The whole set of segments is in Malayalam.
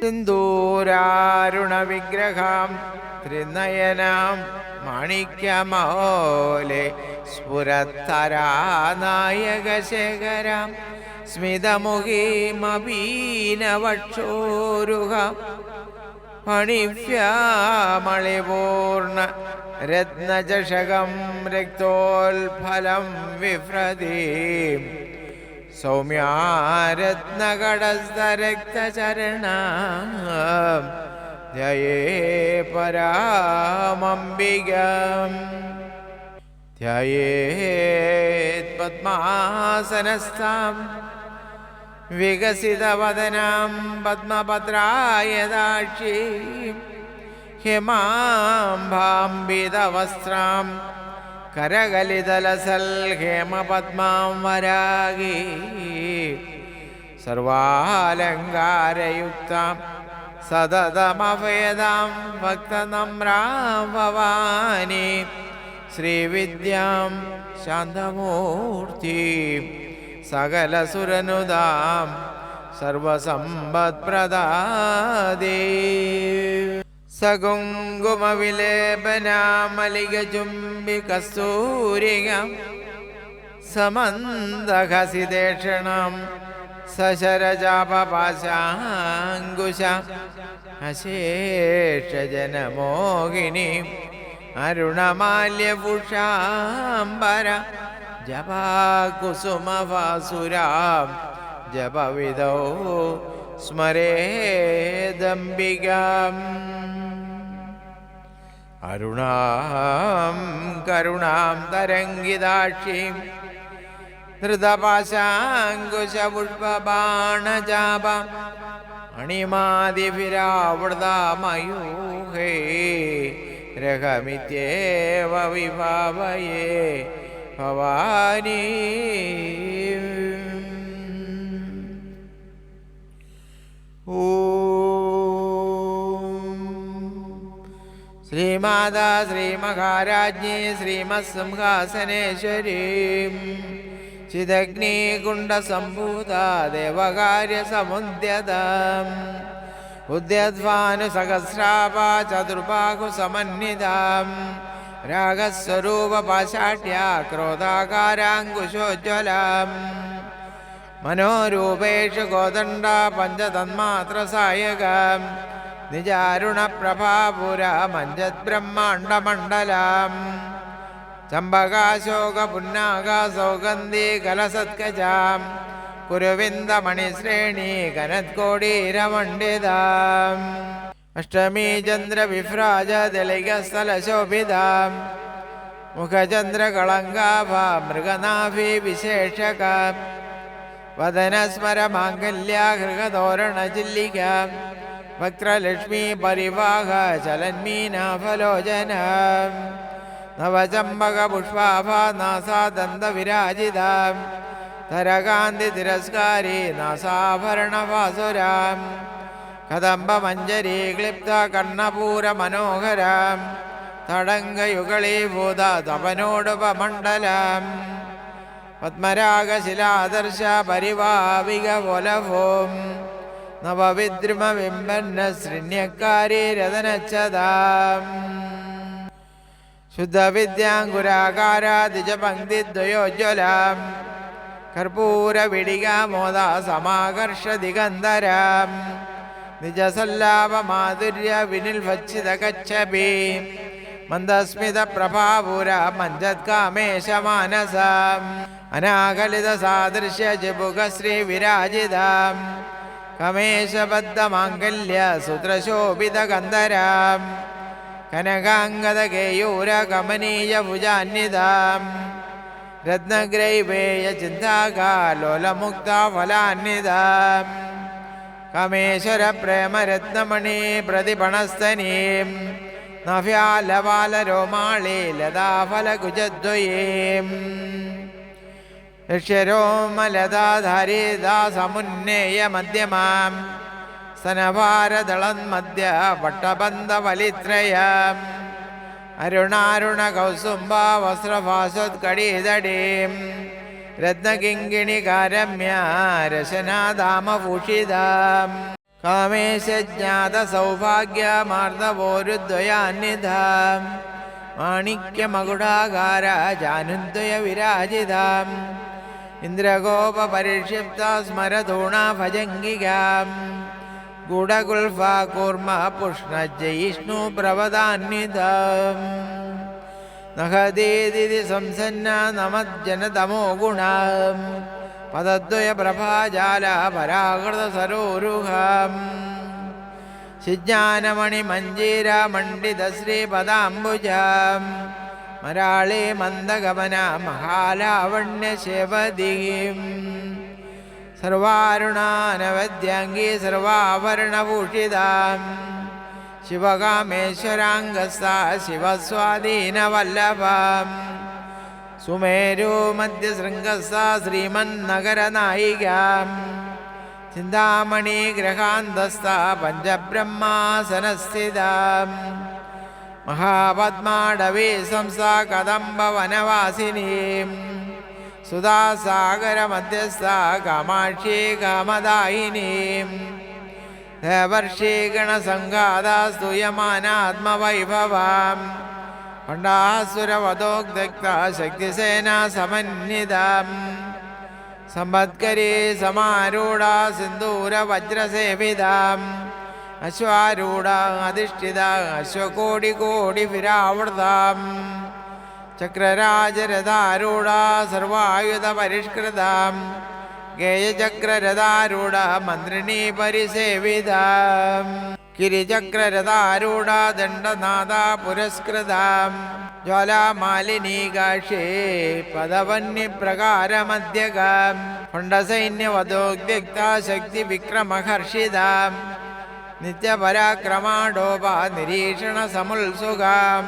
സിന്ദൂരാരുണവിഗ്രഹാം ത്രിനയനാം മാണിക്യമൗലെ സ്ഫുരത്തരാനായകശേഖരാം സ്മിതമുഖീമപീനവക്ഷോരുഹാം ഫണിഭ്യാമളിപൂർണ രത്നചഷകം രക്തോൽഫലം വിഭ്രതീം സൗമ്യാരത്നകടസ്ഥരക്തചരണാം ധ്യയേ പരാമംബികാം ധ്യയേത് പദ്മാസനസ്ഥാം വികസിതവദനാം പദ്മപത്രായദാക്ഷീം ഹിമാംബാംബിതവസ്ത്രാം കരകലിതലസൽ ഹേമപദ്മാം വരാഗീ സർവാലങ്കാരയുക്താം സതതമഭേദാം ഭക്തനമ്രാം ഭവാനി ശ്രീവിദ്യാം ശാന്തമൂർത്തിം സകലസുരനുദാം സർവസമ്പത്പ്രദാദേ സകുങ്കുമവിലേപനാമലികചുംബികസ്തൂരികാം സമന്തഹസിതേഷണം സശരജാപപാശാങ്കുശാം അശേഷജനമോഹിനീം അരുണമാല്യഭൂഷാംബര ജപാകുസുമവാസുരാം ജപവിദോ സ്മരേദംബികാം അരുണാം കരുണാം തരംഗിതാക്ഷീം ധൃതപാശാങ്കുശപുഷ്പബാണജാപം അണിമാദിഭിരാവൃതമയൂഹേ രഹമിത്യേവ വിഭാവയേ ഭവാനി ശ്രീമാതാ ശ്രീമഹാരാജ്ഞി ശ്രീമത്സിംഹാസനേശ്വരീം ചിദഗ്നികുണ്ഡസംഭൂത ദേവകാര്യസമുദ്യതം ഉദ്യദ്ഭാനുസഹസ്രാഭ ചതുർബാഹുസമന്വിതാം രാഗസ്വരൂപപാശാഠ്യ ക്രോധാകാരാങ്കുശോജ്വലാം മനോരൂപേഷു കോദണ്ഡ പഞ്ചതന്മാത്രസായകം നിജാരുണപ്രഭാപുരമഞ്ജദ്ബ്രഹ്മാണ്ഡമണ്ഡലം ചമ്പകാശോകപുന്നാകാസൗഗന്ധി കലസത്കജാം കുരുവിന്ദമണിശ്രേണി കനത്കോടീരമണ്ഡിതാം അഷ്ടമീ ചന്ദ്രവിഭ്രാജദലികസ്ഥലശോഭിതാം മുഖചന്ദ്രകളങ്കാഭ മൃഗനാഭിവിശേഷകം വദനസ്മരമാംഗല്യാഹൃഹതോരണചില്ലികാം വക്രലക്ഷ്മീ പരിവാഹ ചലന്മീനാഫലോചനം നവചമ്പകപുഷ്പാഭ നാസാദന്തവിരാജിതാം തരകാന്തി തിരസ്കാരി നാസാഭരണഭാസുരാം കദംബമഞ്ജരീ ക്ലിപ്ത കർണപൂരമനോഹരാം തടങ്കയുഗളീഭൂത തപനോടുപമണ്ഡലം പത്മരാഗശിലാദർശ പരിവാവികവലഭൂം നവവിദ്രുമബിംബന്ന ശൃണ്യക്കാരി രതനച്ചതാം ശുദ്ധവിദ്യാങ്കുരാകാരാദിജപങ്ക്തിദ്വയോജ്വലാം കർപ്പൂരവിടികാമോദ സമാകർഷദിഗന്ധരാം നിജസല്ലാപമാധുര്യ വിനിൽഭച്ഛിതകച്ഛപി മന്ദസ്മിതപ്രഭാപുര മഞ്ജത്കാമേശമാനസാം അനാകലിതസാദൃശ്യ ജിബുകശ്രീവിരാജിതാം കമേശബദ്ധമാംഗല്യ സൂത്രശോഭിതഗന്ധരാം കനകാംഗദകേയൂരകമനീയഭുജാന്വിതാം രത്നഗ്രൈവേയചിന്താകാലോലമുക്താഫലാന്വിതാം കമേശ്വരപ്രേമരത്നമണി പ്രതിപണസ്തനീം നഭ്യാലപാലരോമാളി ലതാഫലകുജദ്വയീം ഋഷ്യരോമലതാധാരിദാസമുന്നേയമധ്യമാം സ്തനഭാരദളന്മധ്യ പട്ടബന്ധവലിത്രയാം അരുണാരുണകൗസുംബ വസ്ത്രഭാസോത്കടീതടീം രത്നകിങ്കിണികാരമ്യ രശനാദാമഭൂഷിതാം കാമേശജ്ഞാതസൗഭാഗ്യമാർദ്ദവോരുദ്വയാന്യധാം മാണിക്യമകുടാകാര ജാനുദ്വയ വിരാജിതാം ഇന്ദ്രഗോപരിക്ഷിപ്ത സ്മരതൂണാ ഭജംഗികാം ഗൂഢകുൽഫാ കൂർമ്മ പുഷ്ണജയിഷ്ണു പ്രവദാന്വിതാം നഹദീതി സംസന്ന നമജ്ജനതമോ ഗുണാം പദദ്വയ പ്രഭാജാല പരാകൃത സരോരുഹാം ശിജ്ഞാനമണി മഞ്ജീര മണ്ഡിത ശ്രീപദാംബുജാം മരാളേ മന്ദഗമന മഹാലാവണ്യശേവദീം സർവാരുണാനവദ്യാംഗീ സർവാഭരണഭൂഷിതാം ശിവകാമേശ്വരാംഗസ്ഥാ ശിവസ്വാധീനവല്ലഭാം സുമേരോ മധ്യശൃംഗസ്ഥാ ശ്രീമന്നഗരനായികാം ചിന്താമണി ഗ്രഹാന്തസ്ഥാ പഞ്ചബ്രഹ്മാസനസ്ഥിതാം മഹാപദ്മാടവീ സംസ്ഥാ കദംബവനവാസിനീം സുധാസാഗരമധ്യസ്ഥാ കാമാക്ഷി കാമദായിനീം ദേവർഷീഗണസംഘാതാ സ്തൂയമാനാത്മവൈഭവാം പണ്ഡാസുരവധോക്ത ശക്തിസേനാ സമന്വിതാം സമ്പത്കരീ സമാരൂഢാ സിന്ദൂരവജ്രസേവിതാം അശ്വാരൂഢ അധിഷ്ഠിത അശ്വകോടികോടിഭിരാവൃതാം ചക്രരാജരഥാരൂഢ സർവായുധപരിഷ്കൃതാം ഗേയചക്രരഥാരൂഢ മന്ത്രിണീ പരിസേവിതാം കിരിചക്രരഥാരൂഢ ദണ്ഡനാഥ പുരസ്കൃതാം ജ്വാലാമാലിനീകാക്ഷേ പദവന്യപ്രകാരമധ്യകാം ഖണ്ഡസൈന്യവധോദ്യുക്ത ശക്തി വിക്രമഹർഷിതാം നിത്യപരാക്രമാഡോപ നിരീക്ഷണ സമുത്സുകാം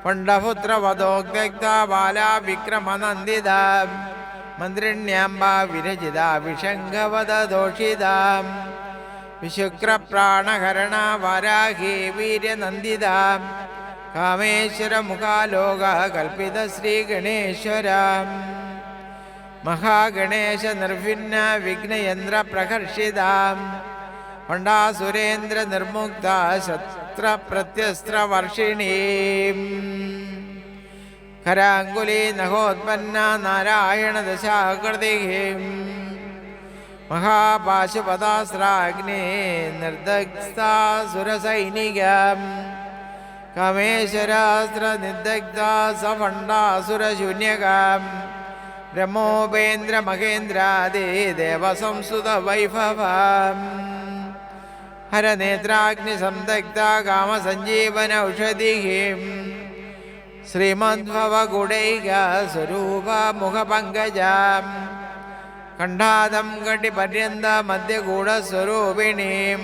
പണ്ഡപുത്രവധോദ്യുക്ത ബാലാ വിക്രമനന്ദിതാം മന്ത്രിണ്യാംബ വിരചിത വിശംഖവദോഷിതാം വിശുക്രപ്രാണഹരണ വരാഹി വീര്യനന്ദിതാം കാമേശ്വരമുഖാലോക കൽപ്പിത ശ്രീഗണേശ്വരാം മഹാഗണേശ നിർഭിന്ന വിഘ്നയന്ത്ര പ്രഹർഷിതാം പണ്ഡാസുരേന്ദ്ര നിർമുക്ത ശസ്ത്രപ്രത്യസ്ത്രവർഷിണീം കരാങ്കുലീ നഖോത്പന്ന നാരായണ ദശാകൃതിം മഹാപാശുപതാസ്രാഗ്നേ നിർദഗ്ധാസുരസൈനികം കാമേശ്വരാസ്ത്ര നിർദഗ്ധ സഫണ്ഡാസുരശൂന്യകം ബ്രഹ്മോപേന്ദ്ര മഹേന്ദ്രാദി ദേവസംസുത വൈഭവം ഹരനേത്രാഗ്നി സംദഗ്ധ കാമസഞ്ജീവന ഔഷധിം ശ്രീമദ്ഭവഗുഡൈക സ്വരൂപ മുഖപങ്കജം കണ്ഠാദം കടിപര്യന്ത മധ്യഗൂഢസ്വരൂപിണീം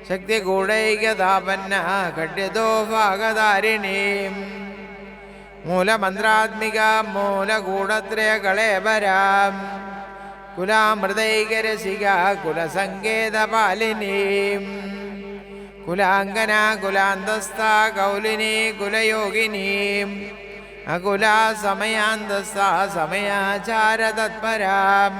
ശക്തിഗൂഢൈകതാപന്ന ഖഡ്യദോഭാഗധാരിണീം മൂലമന്ത്രാത്മിക മൂലഗൂഢത്രയകളേബരാം കുലാമൃതൈകരസിക കുലസങ്കേതപാലിനീം കുലാംഗന കുലാന്തസ്ഥ കൗലിനി കുലയോഗിനീം അകുലാ സമയാന്തസ്ഥ സമയാചാരതത്പരാം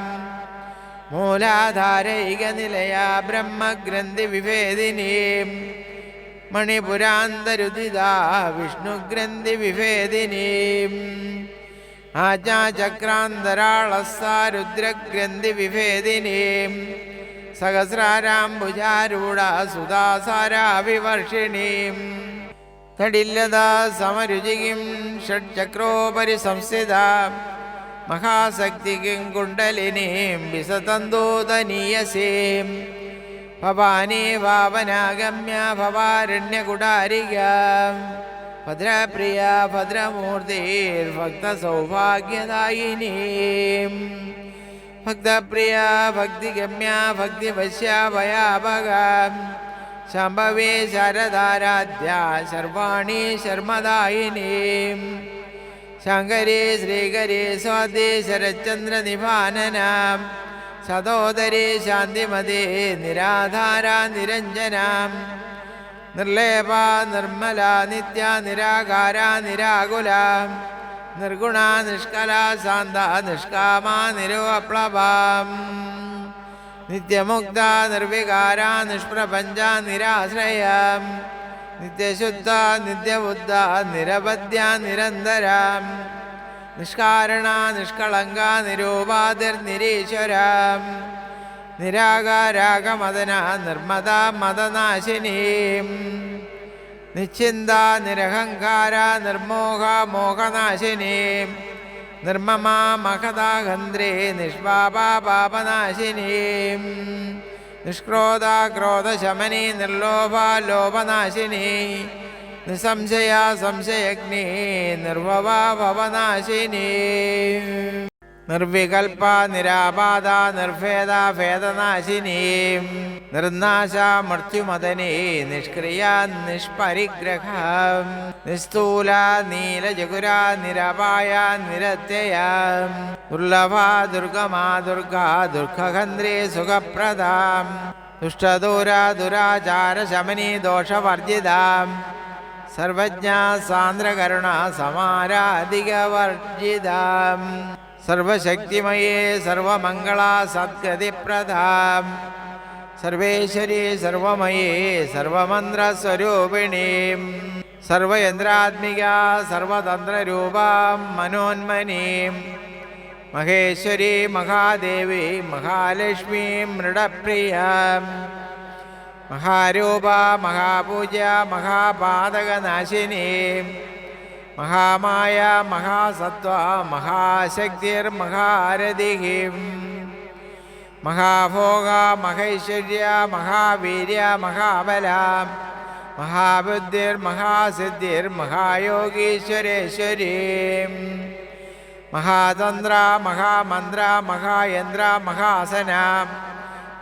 മൂലാധാരൈക നിലയ ബ്രഹ്മഗ്രന്ഥി വിഭേദിനീം മണിപുരാന്തരുദിതാ വിഷ്ണുഗ്രന്ഥി വിഭേദിനീം ആജ്ഞാചക്രാന്തരാളസ്ഥ രുദ്രഗ്രന്ഥി വിഭേദിനീം സഹസ്രാരാംബുജാരൂഢ സുധാസാരാവിവർഷിണീം തടില്ലതാ സമരുചികിം ഷഡ്ചക്രോപരി സംസ്ഥിതാം മഹാശക്തികിം കുണ്ഡലിനീം വിസതന്തൂതനീയസീം ഭവാനീ ഭാവനാഗമ്യ ഭവാരണ്യകുടാരികാം ഭദ്രപ്രിയ ഭദ്രമൂർത്തിർഭക്തസൗഭാഗ്യദായിനീം ഭക്തപ്രിയ ഭക്തിഗമ്യ ഭക്തിവശ്യാഭയാഭകാം ശംഭവേ ശരദാരാധ്യ ശർവാണി ശർമ്മദായിനീം ശങ്കരീ ശ്രീകരീ സ്വാതി ശരചന്ദ്രനിഭാനനാം സതോദരീ ശാന്തിമതേ നിരാധാര നിരഞ്ജനാം നിർലേപ നിർമ്മല നിത്യ നിരാകാര നിരാകുല നിർഗുണ നിഷ്കല ശാന്ത നിഷ്കാമ നിരുവപ്ലവാം നിത്യമുക്ത നിർവികാര നിഷ്പ്രപഞ്ച നിരാശ്രയ നിത്യശുദ്ധ നിത്യബുദ്ധ നിരവധ്യ നിരന്തര നിഷ്കാരണ നിഷ്കളങ്ക നിരൂപാതിർനിരീശ്വര നിരാകാരാഗമദന നിർമ്മദ മദനാശിനി നിശ്ചിന്ത നിരഹങ്കാര നിർമോഹ മോഹനാശിനി നിർമ്മമ മഹദാഗന്ധേ നിഷ്പാപ പാപനാശിനി നിഷ്ക്രോധ ക്രോധശമനി നിർലോഭ ലോഭനാശിനി നിസംശയ സംശയഗ്നി നിർഭവ ഭവനാശിനി നിർവികൽപ നിരാപാദ നിർഭേദ ഭേദനാശിനി നിർനാശ മൃത്യുമദനി നിഷ്ക്രിയ നിഷ്പരിഗ്രഹ നിസ്തൂല നീലജഗുര നിരപായ നിരത്യയ ദുർലഭ ദുർഗമാ ദുർഗാ ദുർഗഹന്ത്രേ സുഖപ്രദ ദുഷ്ടദൂര ദുരാചാര ശമനി ദോഷവർജിത സർവജ്ഞ സാന്ദ്രകരുണ സമാരാധികവർജിത സർവശക്തിമയേ സർവമംഗള സദ്ഗതിപ്രദാം സർവേശ്വരി സർവമയേ സർവമന്ത്രസ്വരൂപിണീ സർവയന്ത്രാത്മിക സർവതന്ത്രരൂപാം മനോന്മനീം മഹേശ്വരി മഹാദേവി മഹാലക്ഷ്മീ മൃഡപ്രിയ മഹാരൂപ മഹാപൂജ മഹാപാതകനാശിനി മഹാമായ മഹാസത്വ മഹാശക്തിർമഹാരഥി മഹാഭോഗ മഹൈശ്വര്യ മഹാവീര്യ മഹാബല മഹാബുദ്ധിർമഹാസിദ്ധിർമഹായോഗീശ്വരേശ്വരീ മഹാതന്ത്ര മഹാമന്ത്ര മഹായന്ത്ര മഹാസന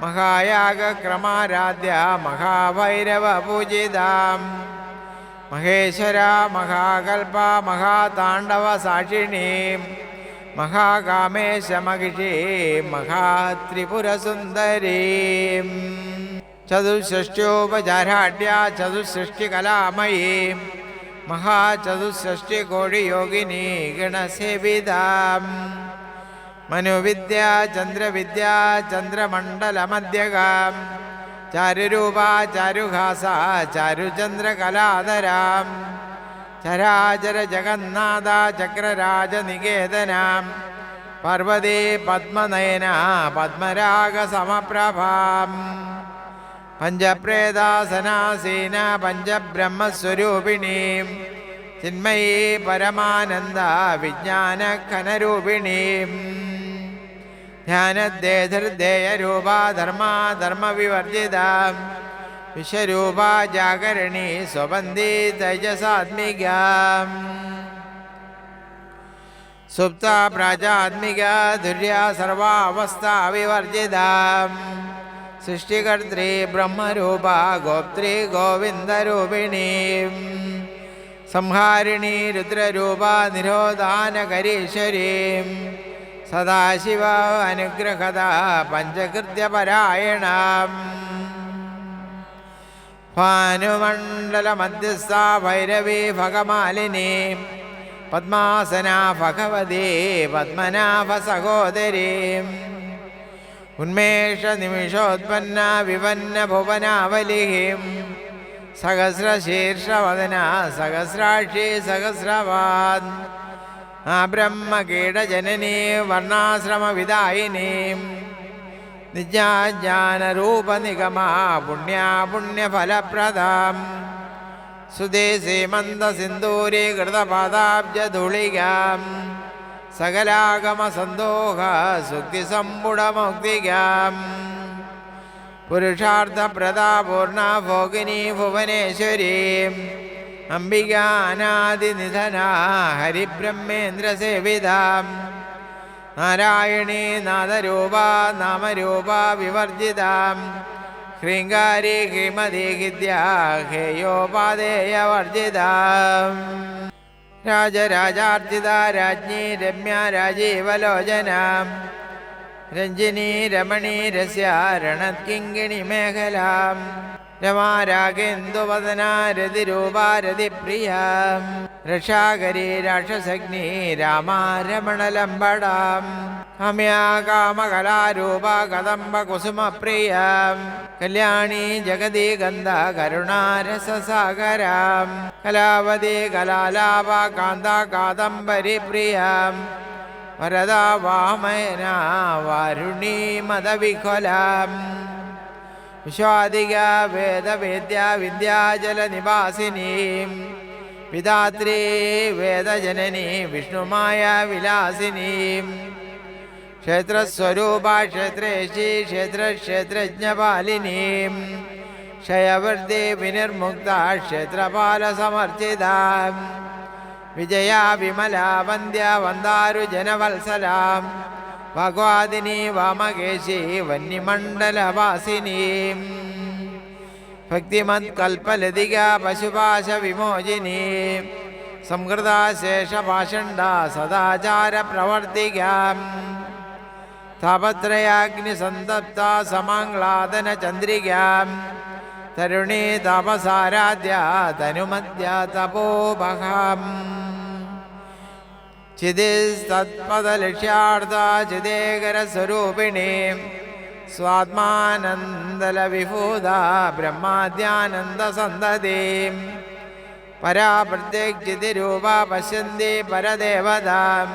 മഹായാഗക്രമാരാധ്യ മഹാഭൈരവ പൂജിത മഹേശ്വര മഹാകൽപ മഹാതാണ്ഡവ സാക്ഷിണീ മഹാകാമേശമഹിഷി മഹാത്രിപുരസുന്ദരീ ചതുഷ്ഷ്ട്യോപചാരാഢ്യ ചതുഷ്ഷ്ടികലാമയീ മഹാചതുഷ്ഷ്ടികോടിയോഗിനി ഗണസേവിതാം മനുവിദ്യ ചന്ദ്രവിദ്യ ചന്ദ്രമണ്ഡലമധ്യകാം ചാരുരൂപ ചാരുഹാസ ചാരുചന്ദ്രകലാധരാം ചരാചര ജഗന്നാഥ ചക്രരാജനികേതനാം പാർവതീ പദ്മനയന പദ്മരാഗസമപ്രഭാം പഞ്ചപ്രേതാസനാസീന പഞ്ചബ്രഹ്മസ്വരൂപിണീം ചിന്മയീ പരമാനന്ദ വിജ്ഞാനഘനരൂപിണീം ധ്യാനദ്ദേയരൂപ ധർമ്മവിവർജിത വിശ്വരൂപ ജാഗരണി സ്വബന്ധി തേജസാത്മിക സുപ്ത പ്രാജാത്മിക ധുര്യ സർവാവസ്ഥാ വിവർജിത സൃഷ്ടികർത്തൃ ബ്രഹ്മരൂപ ഗോപ്ത്രീ ഗോവിന്ദരൂപിണീ സംഹാരിണി രുദ്രരൂപ നിരോധാനകരീശ്വരീ സദാശിവ അനുഗ്രഹത പഞ്ചകൃത്യപരായണ ഭാനുമണ്ഡലമധ്യസ്ഥ ഭൈരവീ ഭഗമാലിനി പദ്മാസന ഭഗവതി പദ്മനാഭ സഹോദരീ ഉന്മേഷ നിമിഷോത്പന്ന വിപന്ന ഭുവനാവലി സഹസ്രശീർഷവദന സഹസ്രാക്ഷി സഹസ്രവാദ് ആ ബ്രഹ്മകീടജനനീ വർണ്ണാശ്രമവിദായിനീ നിത്യാജ്ഞാനരൂപനിഗമാ പുണ്യാ പുണ്യഫലപ്രദാം സുദേശീ മന്ദസിന്ദൂരീകൃതപാദാബ്ജധൂളികാം സകലാഗമസന്തോഹ സുക്തിസമ്പുടമുക്തികാം പുരുഷാർത്ഥപ്രദാ പൂർണ്ണ ഭോഗിനി ഭുവനേശ്വരീ അംബികാനാദിനിധനാ ഹരിബ്രഹ്മേന്ദ്രസേവിതാം നാരായണീ നാദരൂപ നാമരൂപ വിവർജിതാം ഹ്രീങ്കാരി ഹ്രീമതി ഹിദ്യാ ഹേയോപാദേയവർജിതാം രാജരാജാർജിത രാജ്ഞി രമ്യ രാജീവലോചനാം രഞ്ജിനി രമണീ രസ്യ രണത്കിങ്കിണി മേഖലാം രമാരാഗേന്ദുവദനാരതിരൂപാരതിപ്രിയാം രക്ഷാകരി രാക്ഷസഗ്നി രാമാരമണലംബടാം കാമ്യാ കാമകലാരൂപ കദംബ കുസുമപ്രിയാം കല്യാണി ജഗതി ഗന്ധ കരുണാരസസാഗരാം കലാവതി കലാലാപ കാന്ത കാദംബരി പ്രിയാം വരദാ വാമന വാരുണീ മദവിഖലാം വിശ്വാദിക വേദവേദ്യ വിന്ധ്യാചലനിവാസിനീം വിധാത്രീ വേദജനനി വിഷ്ണുമായ വിലാസിനീം ക്ഷേത്രസ്വരൂപ ക്ഷേത്രേശി ക്ഷേത്രജ്ഞപാലിനീം ക്ഷയവൃദ്ധി വിനിർമുക്ത ക്ഷേത്രപാലസമർച്ചിതാം വിജയാ വിമലാ വന്ദ്യ വന്ദാരുജനവത്സലാം ഭഗവാദിനി വാമകേശി വന്യമണ്ഡലവാസിനീം ഭക്തിമത്കൽപ്പലതിക പശുപാശ വിമോചിനീം സംഹൃതാശേഷപാഷണ്ഡ സദാചാര പ്രവർത്തികാം താപത്രയാഗ്നിസന്തപ്ത സമാംഗ്ലാദന ചന്ദ്രികാം തരുണീ താപസാരാധ്യ തനുമദ്യ തപോഭഹാം ചിദിസ്തത്പദലക്ഷ്യാർത്ഥ ചിദേകരസ്വരൂപിണീം സ്വാത്മാനന്ദലവിഭൂത ബ്രഹ്മാദ്യാനന്ദസന്തതീം പരാപ്രത്യക്ഷിതിരൂപ പശ്യന്തി പരദേവതാം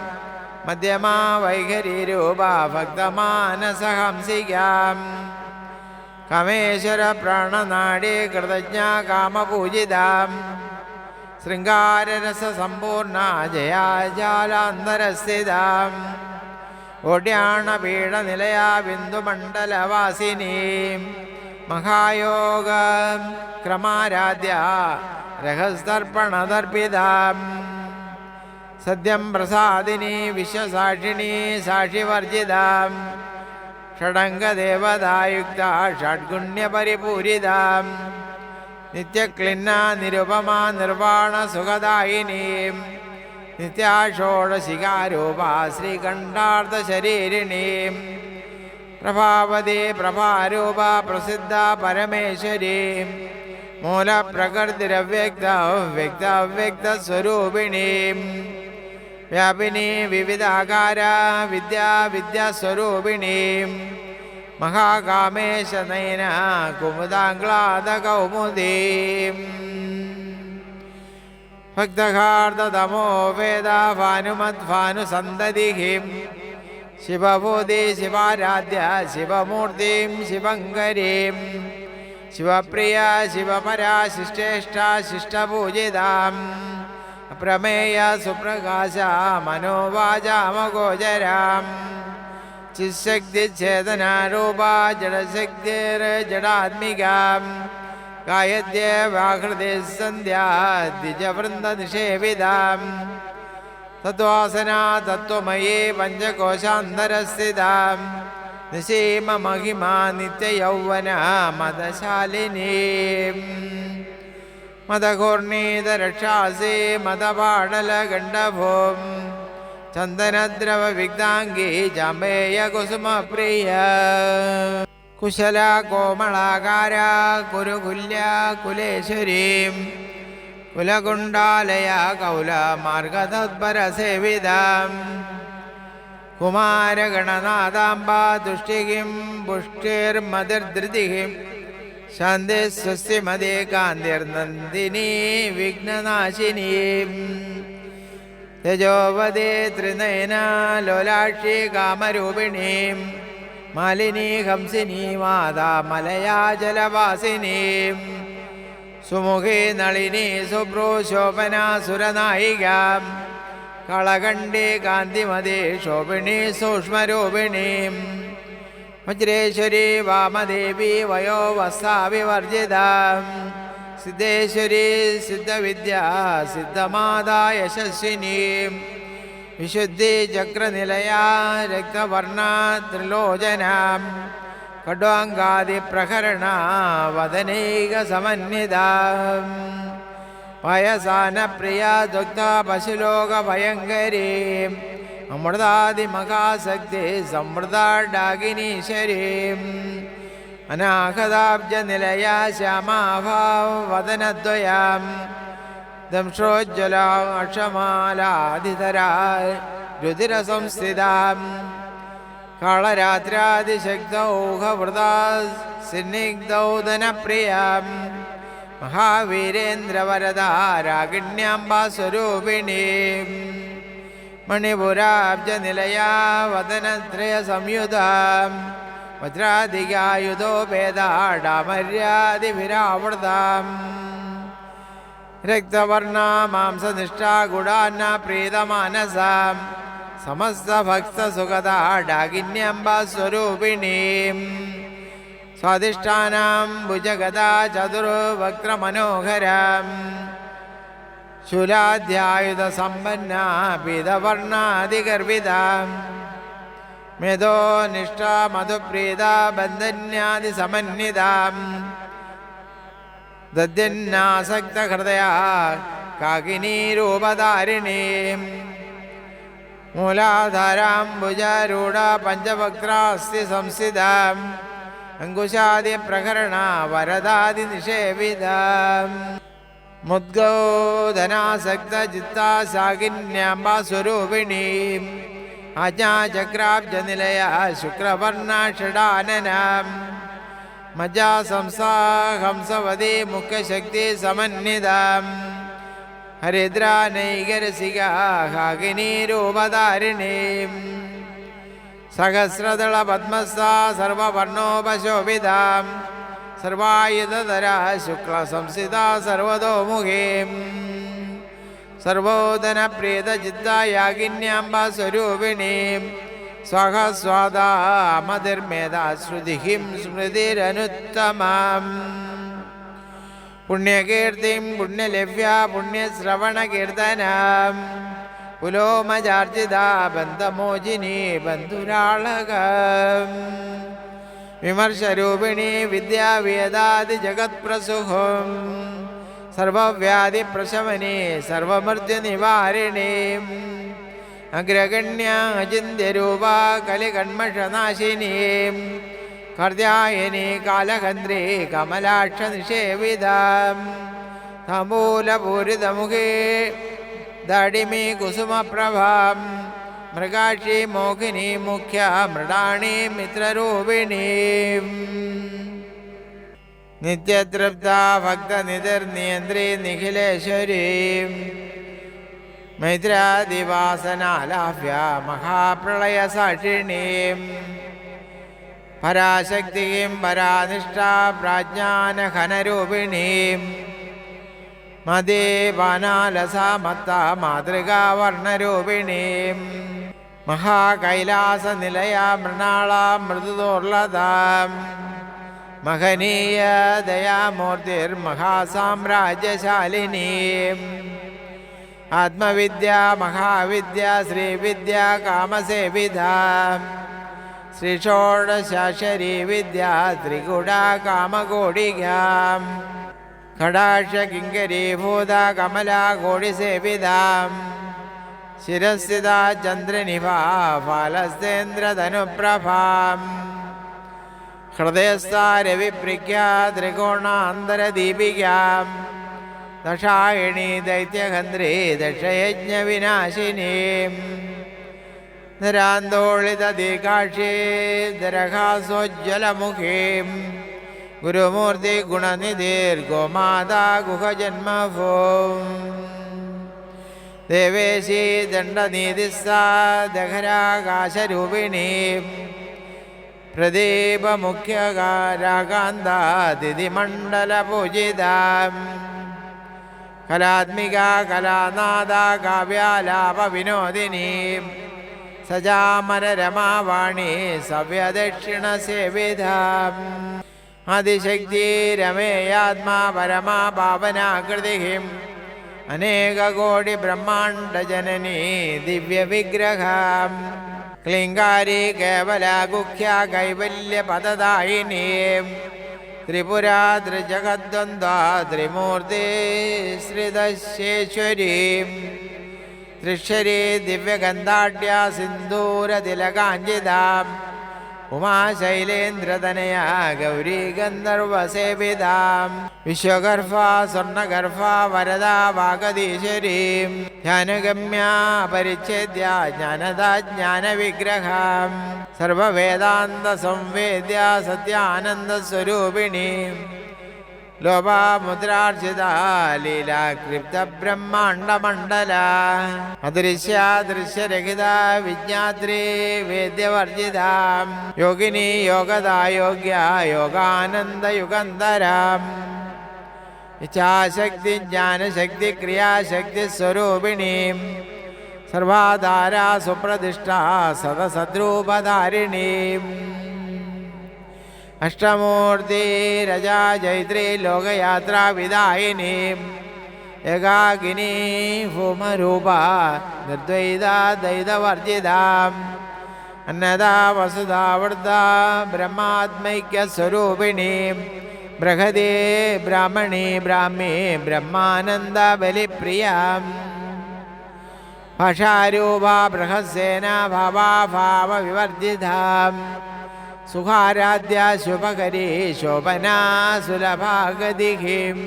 മധ്യമാ വൈഖരീരൂപ ഭക്തമാനസഹംസികാം കാമേശ്വര പ്രാണനാഡീ കൃതജ്ഞാ കാമപൂജിതാം ശൃംഗാരരസസമ്പൂർണ ജയാജാലാന്തരസ്ഥിതാം ഓഡ്യാണപീഠനിലയാ ബിന്ദുമണ്ഡലവാസിനീം മഹായോഗ ക്രമാരാധ്യ രഹസ്തർപ്പണതർപ്പിതാം സദ്യം പ്രസാദിനി വിശ്വസാക്ഷിണീ സാക്ഷിവർജിതാം ഷഡംഗദേവതായുക്ത ഷഡ്ഗുണ്യപരിപൂരിതാം നിത്യക്ലിന്ന നിരുപമാ നിർവാണ സുഖദായിനീം നിത്യാഷോഡശികാരൂപാ ശ്രീകണ്ഠാർത്ഥശരീരിണീം പ്രഭാവതി പ്രഭാരൂപ പ്രസിദ്ധ പരമേശ്വരീം മൂലപ്രകൃതിരവ്യക്ത വ്യക്തസ്വരൂപിണീം വ്യാപിനി വിവിധാകാര വിദ്യാസ്വരൂപിണീം മഹാകാമേശനയന കുമുദാംഗ്ലാദകൗമുദീം ഭക്തഹാർദതമോ വേദ ഭാനുമദ്ഭാനുസന്തതിഹിം ശിവഭൂതി ശിവാരാധ്യ ശിവമൂർത്തിം ശിവങ്കരീം ശിവപ്രിയ ശിവപരാ ശിഷ്ടേഷ്ട ശിഷ്ടപൂജിതാം അപ്രമേയ സുപ്രകാശ മനോവാചാമഗോചരാം ചിശക്തിഛേദനാരൂപ ജഡശക്തിർജഡാത്മികാം ഗായത്യേവാഹൃതി സന്ധ്യാ ദ്വിജവൃന്ദനിഷേവിതാം തത്വാസനാ തത്വമയീ പഞ്ചകോശാന്തരസ്ഥിതാം നിശീമ മഹിമാ നിത്യയൗവന മദശാലിനീം മദഘൂർണീതരക്ഷാസി മദപാടലഗണ്ഡഭൂം ചന്ദനദ്രവ വിഗ്ധാംഗീ ജാമ്പേയ കുസുമപ്രിയ കുശല കോമളാകാര കുരുകുല്യ കുലേശ്വരീം കുലകുണ്ടാലയ കൗല മാർഗതത്പരസേവിതാം കുമാരഗണനാഥാംബ തുഷ്ടികിം പുഷ്ടിർമതിർധൃതിഹിം ശാന്തി സ്വസ്തിമതി കാന്തിർനന്ദിനി വിഘ്നനാശിനീം തേജോവതി ത്രിനയന ലോലാക്ഷി കാമരൂപിണീം മാലിനി ഹംസിനി മാതാ മലയാ ജലവാസിനീം സുമുഖി നളിനി സുഭ്രൂ ശോഭന സുരനായികാം കളകണ്ഠി കാന്തിമതി ശോഭിണി സൂക്ഷ്മരൂപിണീം വജ്രേശ്വരി വാമദേവി വയോവസ്ഥാവിവർജിതാം സിദ്ധേശ്വരി സിദ്ധവിദ്യ സിദ്ധമാതാ യശസ്വിനീം വിശുദ്ധി ചക്രനിലയാ രക്തവർണ ത്രിലോചനാം ഖഡ്വാംഗാദിപ്രഹരണ വദനൈക സമന്വിതാം വയസാനപ്രിയ ദുഗ്ധ പശുലോക ഭയങ്കരീം അമൃതാദിമഹാശക്തി സമൃദ്ധാഡാകിനീശ്വരീം അനാഹതാബ്ജനിലയാ ശ്യാമാഭാവവദനദ്വയാം ദംശ്രോജ്വലാ അക്ഷമാലാധിധരാ രുധിരസംസ്ഥിതാം കാളരാത്രാതിശക്തൗഹവൃതാ സിന്നിഗ്ധൗദനപ്രിയാം മഹാവീരേന്ദ്രവരദാ രാഗിണ്യാംബാസ്വരൂപിണീം മണിപുരാബ്ജനിലയാ വദനത്രയസംയുതാം വജ്രാധികായുധോപേതാഡാമര്യാദിഭിരാവൃതാം രക്തവർണാ മാംസനിഷ്ഠാ ഗുഡാന്ന പ്രീതമാനസാം സമസ്തഭക്തസുഗതാഡാഗിന്യംബാസ്വരൂപിണീം സ്വാധിഷ്ഠാനാം ഭുജഗദാ ചതുർവക്രമനോഹരാം ശൂലാധ്യായുധസമ്പന്നാ പീതവർണാതിഗർഭിതാം മേധോനിഷ്ഠാ മധുപ്രീതാ ബന്ധന്യാദിസമന്വിതാം ദദ്യന്നാസക്തഹൃദയാ കാകിനീരൂപധാരിണീം മൂലാധാരാംബുജാരൂഢ പഞ്ചവക്രാസ്തി സംസ്ഥിതാം അങ്കുശാദിപ്രകരണ വരദാദിനിഷേവിതാം മുദ്ഗോധനാസക്തചിത്താ സാകിന്യാംബാസ്വരൂപിണീം ആജ്ഞാചക്രാബ്ജനിലയാ ശുക്രവർണാ ഷഡാനനാം മജ്ജാ സംസാ ഹംസവതി മുഖശക്തി സമന്വിതാം ഹരിദ്രാനൈകരസികാ ഹാകിനീരൂപധാരിണീം സഹസ്രദള പദ്മസ്ഥാ സർവവർണോപശോഭിതാം സർവായുധധരാ ശുക്ലസംസ്ഥിതാ സർവതോമുഖീം സർവോദനപ്രീതചിത്താ യാഗിന്യാംബാസ്വരൂപിണീം സ്വഹസ്വാദാ മതിർമേധാ ശ്രുതിഹിം സ്മൃതിരനുത്തമാം പുണ്യകീർത്തിം പുണ്യലവ്യാ പുണ്യശ്രവണകീർത്തനാം പുലോമചാർജിതാ ബന്ധമോചിനി ബന്ധുരാളകം വിമർശരൂപിണി വിദ്യാവേദാദിജഗത്പ്രസുഹം സർവവ്യാധിപ്രശമനി സർവമർദ്യനിവാരിണീം അഗ്രഗണ്യാ അചിന്യരൂപാ കലികന്മഷനാശിനീം കർദ്യായനി കാലഹന്ത്രി കമലാക്ഷനിഷേവിതാം താംബൂലപൂരിതമുഖേ ദാഡിമി കുസുമപ്രഭാം മൃഗാക്ഷി മോഹിനി മുഖ്യ മൃഡാണി മിത്രരൂപിണീം നിത്യതൃപ്താ ഭക്തനിധിർനിയന്ത്രി നിഖിലേശ്വരീം മൈത്രാദിവാസനാലാഭ്യ മഹാപ്രളയസാക്ഷിണീം പരാശക്തിയും പരാനിഷ്ഠാ പ്രാജ്ഞാനഘനരൂപിണീം മദേവാനാലസാമത്താ മാതൃകാവർണ്ണരൂപിണീം മഹാകൈലാസനിലയാ മൃണാളാം മൃദുദോർലതാം മഹനീയ ദയാമൂർത്തിർമഹാസാമ്രാജ്യശാലിനീം ആത്മവിദ്യ മഹാവിദ്യ ശ്രീവിദ്യ കാമസേവിതാം ശ്രീഷോഡശാശരീ വിദ്യ ത്രികുടാ കാമകോടികാം ഖടാക്ഷകിങ്കരീഭൂത കമലാ കോടിസേവിതാം ശിരസ്ഥിതാ ചന്ദ്രനിഭാ ഫാലസ്തേന്ദ്രധനുപ്രഭാം ഹൃദയസ്ഥാ രവിപ്രിക്യാ ത്രികോണാന്തരദീപികാം ദശായണീ ദൈത്യഹന്ത്രി ദക്ഷയജ്ഞവിനാശിനീം നിരാന്തോളിതദീകാക്ഷീ ദരഹാസോജ്വലമുഖീം ഗുരുമൂർത്തി ഗുണനിധിർഗോമാതാ ഗുഹജന്മഭൂം ദേവേശി ദണ്ഡനീതിസ്സാ ദഹരാകാശരൂപിണീം പ്രദീപമുഖ്യകാരാകാന്താതിഥിമണ്ഡലപൂജിതാം കലാത്മികാ കലാനാദാ കാവ്യാലാപവിനോദിനീം സജാമരരമാവാണി സവ്യദക്ഷിണസേവിതാം അതിശക്തി രമേയാത്മാ പരമാ പാവനാകൃതിഹിം അനേകകോടി ബ്രഹ്മാണ്ഡജനനീ ദിവ്യവിഗ്രഹാം ക്ലിങ്കാരി കേവലാഗുഖ്യ കൈവല്യപദദായിനീം ത്രിപുരാ ത്രിജഗദ്വന്ദ്വാ ത്രിമൂർത്തി ശ്രിതശേശ്വരീം ത്രിശ്വരീ ദിവ്യഗന്ധാഢ്യ സിന്ദൂരതിലകാഞ്ചിതാം ഉമാശൈലേന്ദ്രതനയാ ഗൗരീ ഗന്ധർവസേവിതാം വിശ്വഗർഭ സ്വർണഗർഭ വരദാ വാഗദീശ്വരീം ധ്യാനഗമ്യാ പരിച്ഛേദ്യ ജ്ഞാനദാ ജ്ഞാനവിഗ്രഹാം സർവവേദാന്ത സംവേദ്യ സത്യാനന്ദസ്വരൂപിണീം ലോപാമുദ്രാർച്ചിത ലീലാക്ലിപ്ത ബ്രഹ്മാണ്ഡമണ്ഡല അദൃശ്യാദൃശ്യരഹിത വിജ്ഞാത്രീ വേദ്യവർജിത യോഗിനി യോഗദാ യോഗ്യ യോഗാനന്ദയുഗന്ധരാം ഇച്ഛാശക്തി ജ്ഞാനശക്തി ക്രിയാശക്തി സ്വരൂപിണീം സർവാധാരാ സുപ്രതിഷ്ഠ സദസദ്രൂപധാരിണീം അഷ്ടമൂർത്തി രജാ ജൈത്രി ലോകയാത്രാ വിദായിനീം ഏകാകിനി ഭൂമരൂപ നിർദ്വൈത ദൈതവർജിതാം അന്നദാ വസുധാ വൃദ്ധ ബ്രഹ്മാത്മൈക്യസ്വരൂപിണീം ബൃഹദേ ബ്രാഹ്മണി ബ്രാഹ്മി ബ്രഹ്മാനന്ദ ബലിപ്രിയാം ഭാഷാരൂപ ബൃഹസ്സേന ഭാവാഭാവ വിവർജിതാം സുഖാരാധ്യ ശുഭകരീ ശോഭനാ സുലഭാഗതിഹിം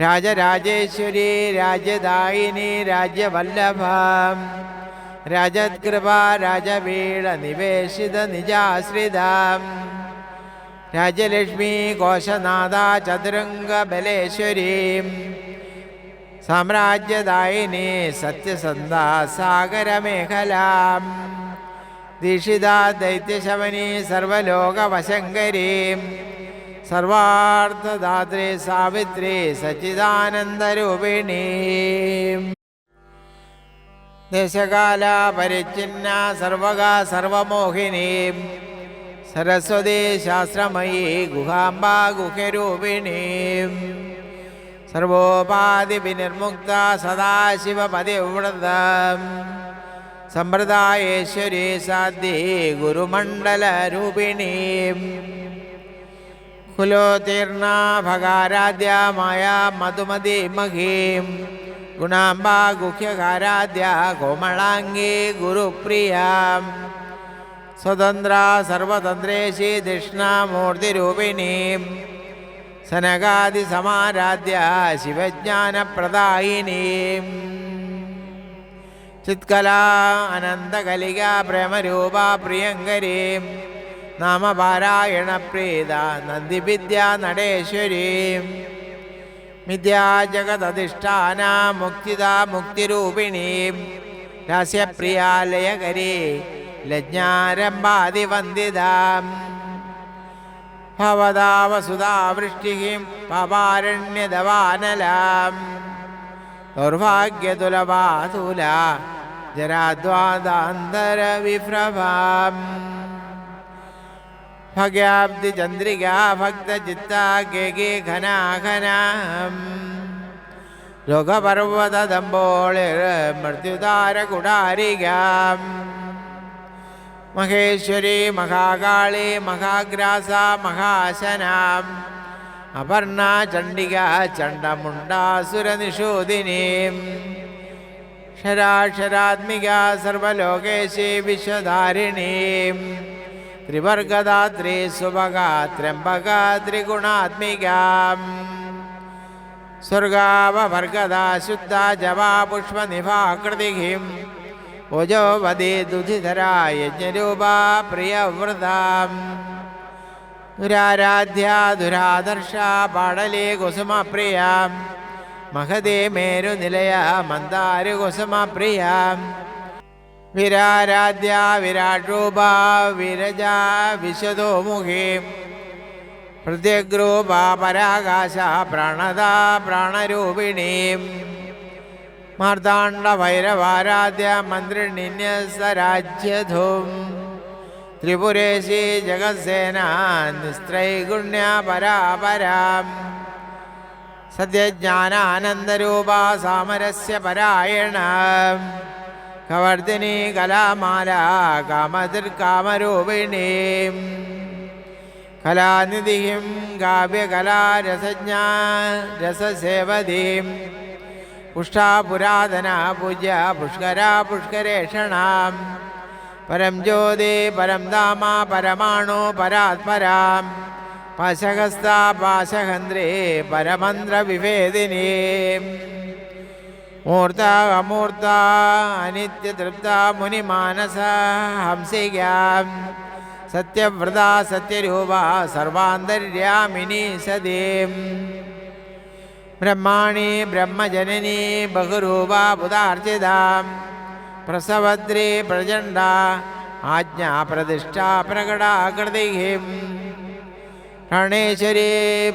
രാജരാജേശ്വരി രാജ്യദായിനി രാജ്യവല്ലഭാം രാജത്കൃപ രാജപീഠ നിവേശിത നിജാശ്രിതാം രാജ്യലക്ഷ്മി കോശനാഥ ചതുരംഗ ബലേശ്വരീം സാമ്രാജ്യദായിനി സത്യസന്ധാ സാഗരമേഖലാം ദീക്ഷിതാ ദൈത്യശമനി സർവലോകവശങ്കരീം സർവാർത്ഥദാത്രി സാവിത്രി സച്ചിദാനന്ദരൂപിണീം ദേശകാല പരിച്ഛിന്ന സർവകാ സർവമോഹിനീം സരസ്വതി ശാസ്ത്രമയീ ഗുഹാംബ ഗുഹ്യരൂപിണീം സർവോപാധിവിനിർമുക്ത സദാശിവപതിവ്രതം സമ്പ്രദായേശ്വരി സാധ്യേ ഗുരുമണ്ഡലരൂപിണീം കുലോത്തീർണ ഭഗാരാധ്യ മായാ മധുമതി മഹീം ഗുണാംബ ഗുഹ്യകാരാധ്യ കോമളാംഗീ ഗുരുപ്രിയാം സ്വതന്ത്ര സർവതന്ത്രേശി ദക്ഷിണാമൂർത്തിരൂപിണീം സനകാദിസമാരാധ്യ ശിവജ്ഞാനപ്രദായിനീം ചിത്കലാ അനന്തകലിക പ്രേമരൂപ പ്രിയങ്കരീം നാമപാരായണപ്രീത നന്ദിവിദ്യാ നടേശ്വരീം മിഥ്യാ ജഗദധിഷ്ഠാന മുക്തിദ മുക്തിരൂപിണീം രാസ്യപ്രിയാലയകരീ ലജ്ഞാരംഭാതിവന്ദിതാം ഭവതാവസുധാ വൃഷ്ടിഹിം പാപാരണ്യദവാനലാം ദൗർഭാഗ്യതുലവാതുല ജരാദ്വാദാന്തരവിഭ്രഭാം ഭഗ്യാബ്ദിചന്ദ്രികാ ഭക്തചിത്താ കേകേ ഘനാഘനാം രോഗപർവതദംബോളിർ മൃത്യുതാരകുടാരികാം മഹേശ്വരി മഹാകാളി മഹാഗ്രാസ മഹാശനാം അപർണ ചണ്ഡിക ചണ്ഡമുണ്ടാസുരനിഷൂദിനീം ക്ഷരാക്ഷരാത്മിക സർവലോകേശി വിശ്വധാരിണീം ത്രിവർഗദാത്രി സുഭഗാ ത്രംബക ത്രിഗുണാത്മികാം സ്വർഗാവഭർഗദാ ശുദ്ധ ജവാ പുഷ്പനിഭാകൃതിഹിം ഓജോവതി ദുധിധരാ യജ്ഞരൂപാ പ്രിയവ്രതാം ദുരാരാധ്യ ദുരാദർശ പാടലേ കുസുമപ്രിയാം മഹദേ മേരുനിലയ മന്ദാരു കുസുമപ്രിയാം വിരാരാധ്യ വിരാട്രൂപ വിരജാ വിശദോമുഖീം പ്രത്യഗ്രൂപ പരാകാശ പ്രാണദാ പ്രാണരൂപിണീം മാർത്താണ്ഡഭൈരവാരാധ്യ മന്ത്രിണിന്യസരാജ്യധൂം ത്രിപുരേശി ജഗത്സേന നിസ്ത്രൈഗുണ്യ പരാപരാം സത്യജ്ഞാനാനന്ദരൂപ സാമരസ്യ പരായണ കവർദിനി കലാമാല കാമതിർകാമരൂപിണീം കലാനിധിം കാവ്യകലാരസജ്ഞാ രസസേവതീം പുഷ്ടാ പുരാതന പൂജ്യ പുഷ്കരാ പുഷ്കരേഷണാം പരം ജ്യോതി പരം ധാമ പരമാണു പരാത്പരാം പാശഹസ്ത പാശഹന്ത്രേ പരമന്ത്രവിഭേദിനീ മൂർത്ത അമൂർത്ത അനിത്യതൃപ്ത മുനിമാനസ ഹംസികാം സത്യവ്രത സത്യരൂപ സർവാന്തര്യാമിനി സതീം ബ്രഹ്മാണി ബ്രഹ്മജനനി ബഹുരൂപ ബുധാർച്ചിതാം പ്രസവദ്രി പ്രചണ്ഡ ആജ്ഞാപ്രതിഷ്ഠാ പ്രകടാകൃതിഹിം പ്രാണേശ്വരി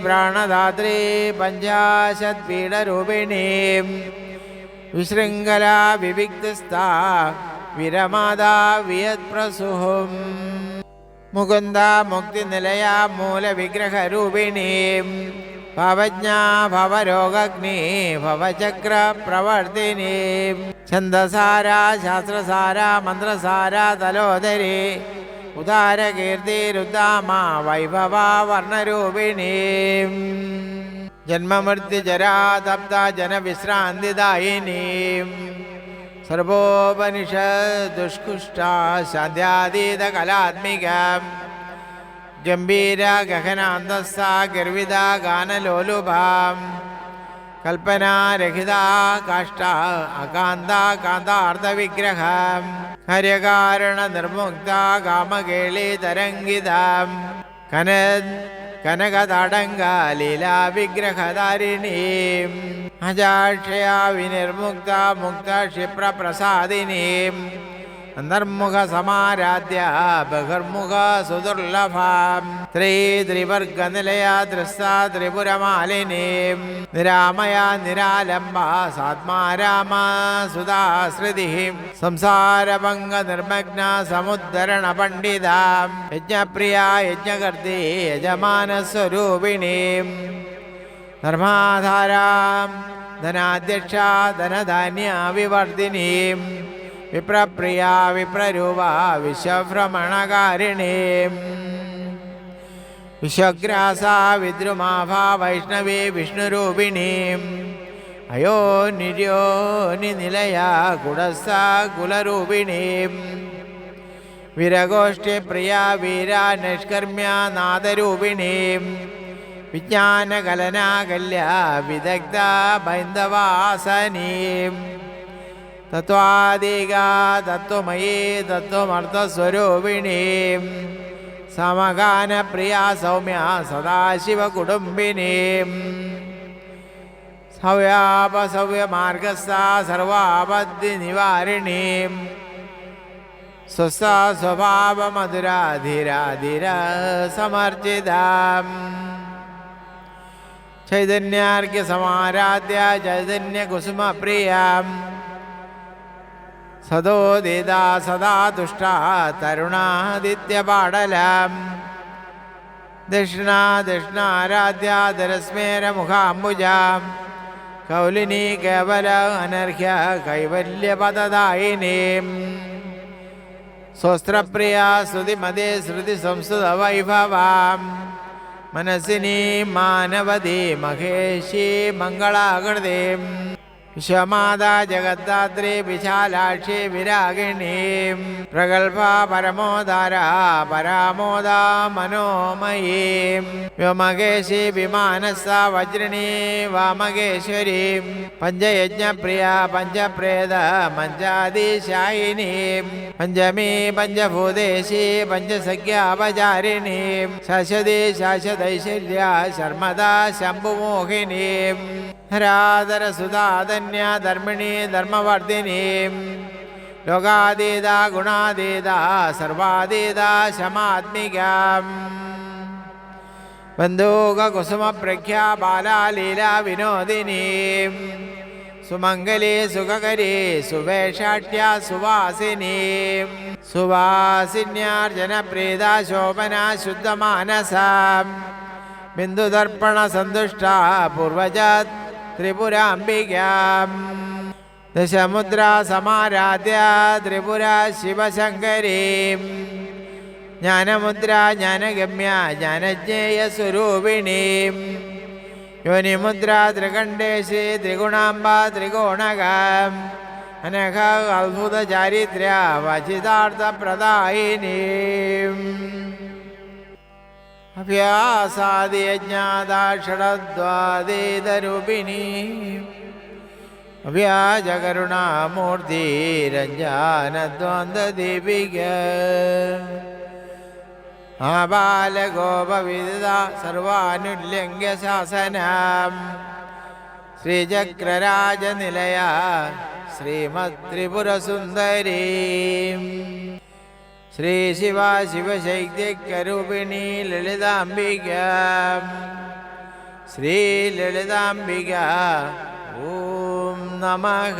പ്രാണദാത്രി പഞ്ചാശത്പീഠരൂപിണീം വിശൃംഖല വിവിക്തസ്ഥ വിരമാദാ വിയത്പ്രസുഹും മുകുന്ദ മുക്തിനിലയ മൂലവിഗ്രഹരൂപിണീം ഭവജ്ഞാ ഭവരോഗഗ്നി ഭവചക്രപ്രവർത്തിനീം ഛന്ദസാര ശാസ്ത്രസാര മന്ത്രസാര തലോദരി ഉദാരകീർത്തിരുദ്ധാമ വൈഭവ വർണ്ണരൂപിണീം ജന്മമൃത്യുജരാതപ്ത ജനവിശ്രാന്തിദായിനീം സർവോപനിഷദുഷ്കുഷ്ടാ ശാന്ത്യാതീതകലാത്മികാം ഗംഭീര ഗഹനാന്തസ്ഥ ഗർവിത ഗാനലോലുഭാം കൽപ്പനാരഹിത കാഷ്ട അകാന്ത കാന്താർദ്ധവിഗ്രഹം ഹര്യകാരണ നിർമുക്ത കാമകേളി തരംഗിതാം കനകതടങ്ക ലീലാ വിഗ്രഹധാരിണീം അജാക്ഷയാ വിനിർമുക്ത മുക്ത ക്ഷിപ്രപ്രസാദിനീം അന്തർമുഖ സമാരാധ്യ ബഹിർമുഖ സുദുർലഭാം ത്രിവർഗനിലയ ത്രസ്ത ത്രിപുരമാലിനീം നിരാമയ നിരാലംബ സാത്മാരാമ സുധാശ്രുതി സംസാരഭംഗ നിർമ്മഗ്ന സമുദ്ധരണ പണ്ഡിതാം യജ്ഞപ്രിയ യജ്ഞകർത്തി യജമാനസ്വരൂപിണീം ധർമാധാരാം ധനാധ്യക്ഷ ധനധാന്യ വിവർധിനീം വിപ്രപ്രിയ വിപ്രരൂപ വിശ്വഭ്രമണകാരിണീം വിശ്വഗ്രാസ വിദ്രുമാഭ വൈഷ്ണവീ വിഷ്ണുരൂപിണീം അയോ നിര്യോ നിലയ കുടസ്ഥ കുലരൂപിണീം വിരഗോഷ്ഠിപ്രിയ വീര നിഷ്കർമ്മ്യ നാദരൂപിണീം വിജ്ഞാനകലനാകല്യ വിദഗ്ധ ബൈന്ദവാസനീം തത്വാദിക തത്വമയീ തത്വമർത്ഥസ്വരൂപിണീം സമഗാനപ്രിയ സൗമ്യ സദാശിവകുടുംബിനീം സൗവ്യാപസൗവ്യമാർഗസ്ഥ സർവാപദ്ധിനിവാരിണീം സ്വസ്ഥ സ്വഭാവമധുരാധിരാധിര സമർജിതാം ചൈതന്യാർഘ്യസമാരാധ്യ ചൈതന്യകുസുമപ്രിയാം സദോദിതാ സദാ തുഷ്ട തരുണാദിത്യപാടലാം ദക്ഷിണാരാധ്യ ധരസ്മേരമുഖാംബുജാം കൗലിനി കേവല അനർഹ്യ കൈവല്യപദദായിനീം സ്വസ്ത്രപ്രിയ ശ്രുതിമതേ ശ്രുതി സംസ്കൃത വൈഭവാം മനസ്സിനി മാനവതി മഹേഷി മംഗളാകൃതിം വിശ്വമാതാ ജഗദ്ധാത്രി വിശാലാക്ഷി വിരാഗിണീം പ്രഗൽഭ പരമോദാര പരാമോദ മനോമയീം വ്യോമകേശി വിമാനസ്ഥ വജ്രിണീ വാമകേശ്വരീം പഞ്ചയജ്ഞപ്രിയ പഞ്ചപ്രേത മഞ്ചാദിശായിനീം പഞ്ചമീ പഞ്ചഭൂതേശി പഞ്ചസഖ്യാപചാരിണീം ശാശ്വതി ശാശ്വതൈശ്വര്യ ശർമ്മദ ശംഭുമോഹിനീം ഹരാധരസുധാധന്യ ധർമ്മിണീ ധർമ്മവർദ്ധിനീം ലോകാതീത ഗുണാതീത സർവാതീത ശമാത്മികാം ബന്ധൂകകുസുമപ്രഖ്യ ബാലാലീലാ വിനോദിനീം സുമംഗലി സുഖകരി സുവേഷാഠ്യ സുവാസിനീം സുവാസിന്യാർജനപ്രീത ശോഭന ശുദ്ധമാനസാം ബിന്ദുദർപ്പണ സന്തുഷ്ട പൂർവജാത് ത്രിപുരാംബികാം ദശമുദ്രാ സമാരാധ്യ ത്രിപുര ശിവശങ്കരീം ജ്ഞാനമുദ്ര ജ്ഞാനഗമ്യ ജ്ഞാനജ്ഞേയസ്വരൂപിണീം യോനിമുദ്ര ത്രികണ്ഠേശി ത്രിഗുണാംബ ത്രികോണകാം അനഘ അത്ഭുത ചാരിത്ര്യ വചിതാർത്ഥ പ്രദായിനീം അഭ്യാസാദിയജ്ഞാതാക്ഷരദ്വാദീതരൂപിണീ അവ്യാജകരുണാമൂർത്തി രഞ്ജാനദ്വന്ദ്വദീപിക ആബാലഗോപവിദിത സർവാനുല്യംഘ്യ ശാസനം ശ്രീചക്രരാജനിലയ ശ്രീമത്ത്രിപുരസുന്ദരീ ശ്രീ ശിവ ശിവശൈത്യരൂപിണീ ലളിതാംബിക ശ്രീ ലളിതാംബിക ഓം നമഃ.